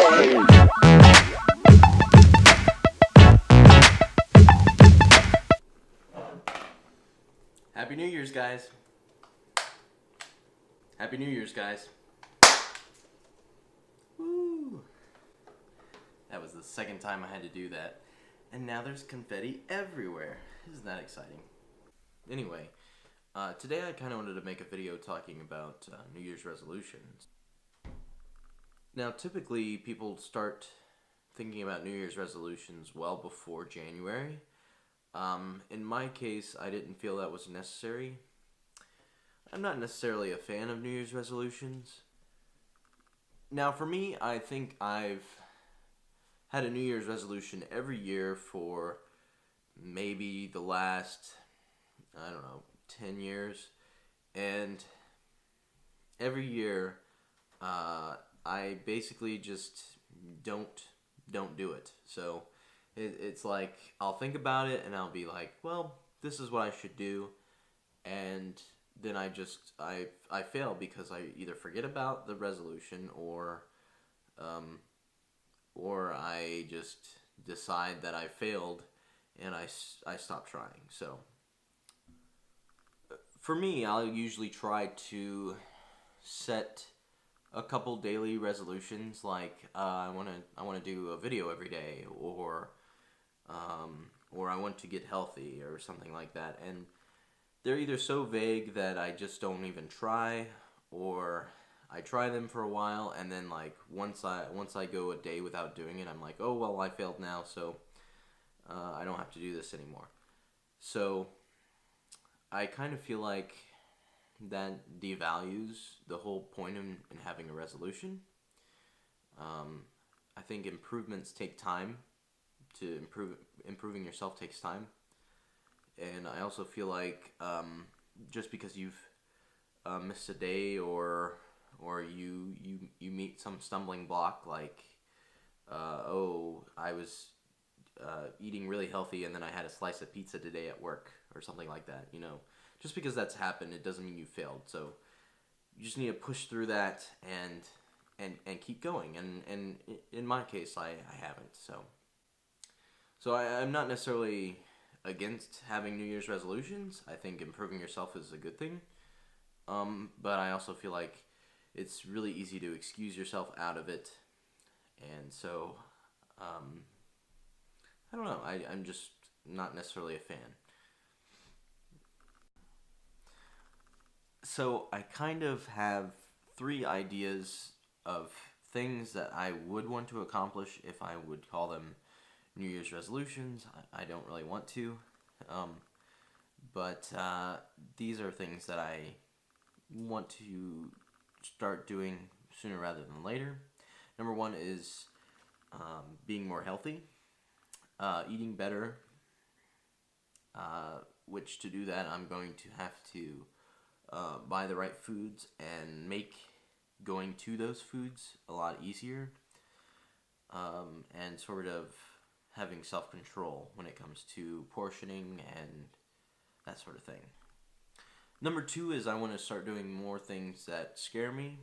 Happy New Year's, guys. Happy New Year's, guys. Woo! That was the second time I had to do that. And now there's confetti everywhere. Isn't that exciting? Anyway, today I kind of wanted to make a video talking about New Year's resolutions. Now, typically people start thinking about New Year's resolutions well before January. In my case, I didn't feel that was necessary. I'm not necessarily a fan of New Year's resolutions. Now, for me, I think I've had a New Year's resolution every year for maybe the last, 10 years. And every year, I basically just don't do it. So it's like I'll think about it and I'll be like, well, this is what I should do, and then I fail because I either forget about the resolution or I just decide that I failed and I stop trying. So for me, I'll usually try to set a couple daily resolutions, like I want to do a video every day, or I want to get healthy or something like that. And they're either so vague that I just don't even try, or I try them for a while and then like once I go a day without doing it, I'm like, oh well, I failed now, so I don't have to do this anymore. So I kind of feel like that devalues the whole point in having a resolution. I think improvements take time. To improving yourself takes time. And I also feel like just because you've missed a day or you meet some stumbling block, like I was eating really healthy and then I had a slice of pizza today at work or something like that, just because that's happened, it doesn't mean you failed. So you just need to push through that and keep going. And in my case, I haven't. So I'm not necessarily against having New Year's resolutions. I think improving yourself is a good thing. But I also feel like it's really easy to excuse yourself out of it. And so, I don't know. I'm just not necessarily a fan. So I kind of have 3 ideas of things that I would want to accomplish if I would call them New Year's resolutions. I don't really want to, but these are things that I want to start doing sooner rather than later. Number 1 is being more healthy, eating better, which to do that I'm going to have to buy the right foods and make going to those foods a lot easier, and sort of having self-control when it comes to portioning and that sort of thing. Number 2 is I want to start doing more things that scare me.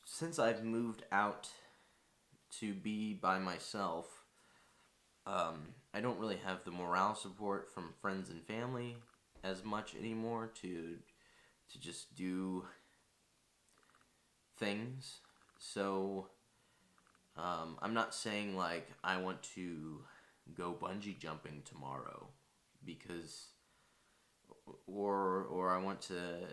Since I've moved out to be by myself, I don't really have the morale support from friends and family as much anymore to just do things. So I'm not saying like I want to go bungee jumping tomorrow because or I want to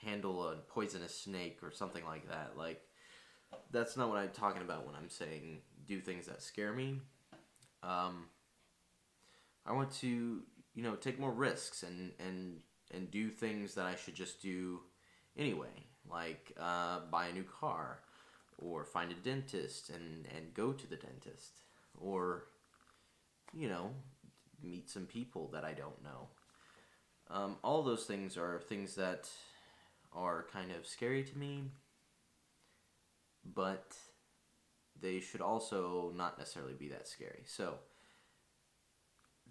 handle a poisonous snake or something like that. Like, that's not what I'm talking about when I'm saying do things that scare me. I want to, take more risks and do things that I should just do anyway, like buy a new car, or find a dentist and go to the dentist, or meet some people that I don't know. All those things are things that are kind of scary to me, but they should also not necessarily be that scary. So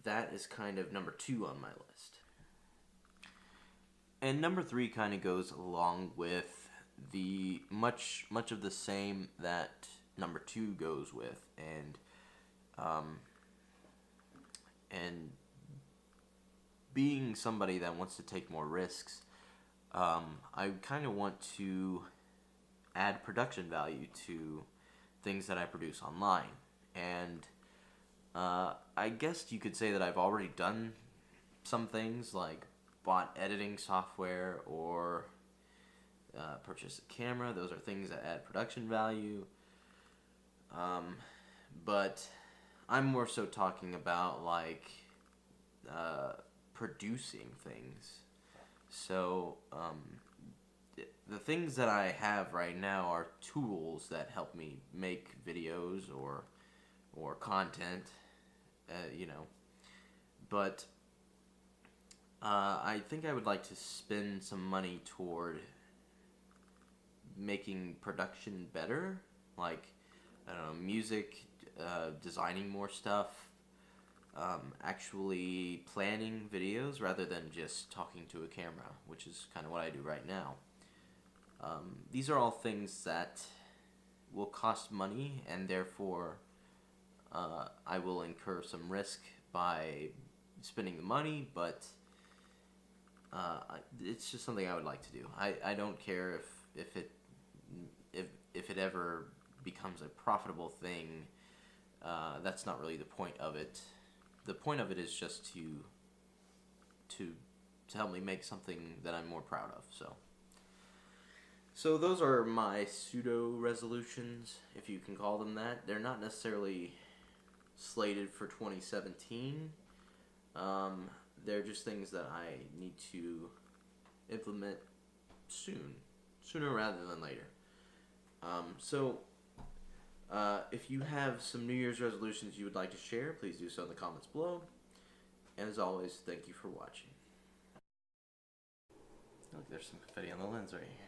that is kind of number 2 on my list. And number 3 kind of goes along with the much of the same that number 2 goes with, and being somebody that wants to take more risks, I kind of want to add production value to things that I produce online. And I guess you could say that I've already done some things, like bought editing software or purchased a camera. Those are things that add production value. But I'm more so talking about like producing things. So the things that I have right now are tools that help me make videos or content, you know. But I think I would like to spend some money toward making production better, like, I don't know, music, designing more stuff, actually planning videos rather than just talking to a camera, which is kind of what I do right now. These are all things that will cost money, and therefore I will incur some risk by spending the money, but it's just something I would like to do. I don't care if it ever becomes a profitable thing. That's not really the point of it. The point of it is just to help me make something that I'm more proud of. So those are my pseudo resolutions, if you can call them that. They're not necessarily slated for 2017. They're just things that I need to implement sooner rather than later. If you have some New Year's resolutions you would like to share, please do so in the comments below. And as always, thank you for watching. Look, there's some confetti on the lens right here.